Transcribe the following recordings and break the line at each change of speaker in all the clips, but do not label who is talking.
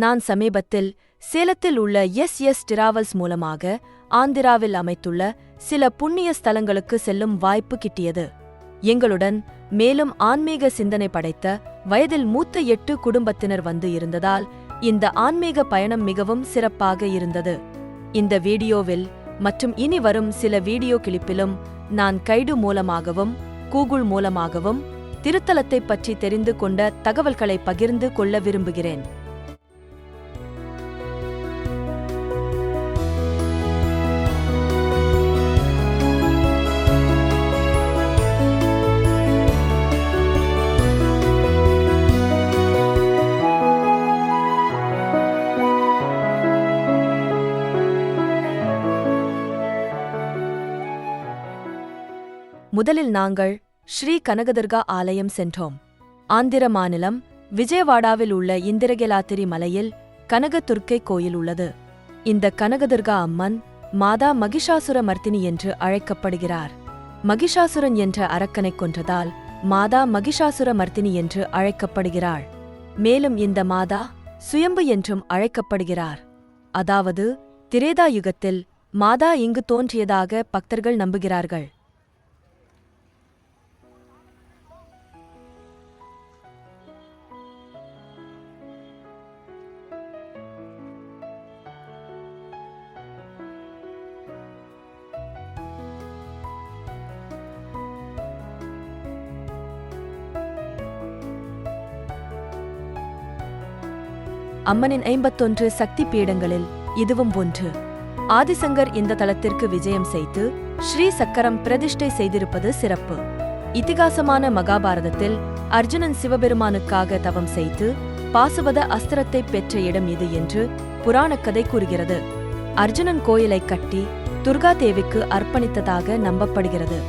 நான் சமீபத்தில் சேலத்தில் உள்ள எஸ் டிராவல்ஸ் மூலமாக ஆந்திராவில் அமைத்துள்ள சில புண்ணிய ஸ்தலங்களுக்கு செல்லும் வாய்ப்பு கிட்டியது. எங்களுடன் மேலும் ஆன்மீக சிந்தனை படைத்த வயதில் மூத்த 8 குடும்பத்தினர் வந்து இருந்ததால் இந்த ஆன்மீக பயணம் மிகவும் சிறப்பாக இருந்தது. இந்த வீடியோவில் மற்றும் இனி வரும் சில வீடியோ கிளிப்பிலும் நான் கைடு மூலமாகவும் கூகுள் மூலமாகவும் திருத்தலத்தைப் பற்றி தெரிந்து கொண்ட தகவல்களை பகிர்ந்து கொள்ள விரும்புகிறேன். முதலில் நாங்கள் ஸ்ரீ கனகதுர்கா ஆலயம் சென்றோம். ஆந்திர மாநிலம் விஜயவாடாவில் உள்ள இந்திரகிலாத்திரி மலையில் கனகதுர்க்கை கோயில் உள்ளது. இந்த கனகதுர்கா அம்மன் மாதா மகிஷாசுர மர்த்தினி என்று அழைக்கப்படுகிறார். மகிஷாசுரன் என்ற அரக்கனை கொன்றதால் மாதா மகிஷாசுர மர்த்தினி என்று அழைக்கப்படுகிறாள். மேலும் இந்த மாதா சுயம்பு என்றும் அழைக்கப்படுகிறார். அதாவது திரேதா யுகத்தில் மாதா இங்கு தோன்றியதாக பக்தர்கள் நம்புகிறார்கள். அம்மனின் 51 சக்தி பீடங்களில் இதுவும் ஒன்று. ஆதிசங்கர் இந்த தலத்திற்கு விஜயம் செய்து ஸ்ரீ சக்கரம் பிரதிஷ்டை செய்திருப்பது சிறப்பு. இதிகாசமான மகாபாரதத்தில் அர்ஜுனன் சிவபெருமானுக்காக தவம் செய்து பாசுபத அஸ்திரத்தை பெற்ற இடம் இது என்று புராணக்கதை கூறுகிறது. அர்ஜுனன் கோயிலை கட்டி துர்கா தேவிக்கு அர்ப்பணித்ததாக நம்பப்படுகிறது.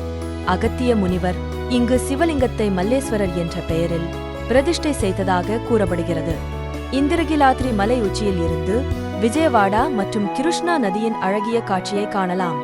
அகத்திய முனிவர் இங்கு சிவலிங்கத்தை மல்லேஸ்வரர் என்ற பெயரில் பிரதிஷ்டை செய்ததாக கூறப்படுகிறது. இந்திரகிலாத்திரி மலை உச்சியில் இருந்து விஜயவாடா மற்றும் கிருஷ்ணா நதியின் அழகிய காட்சியை காணலாம்.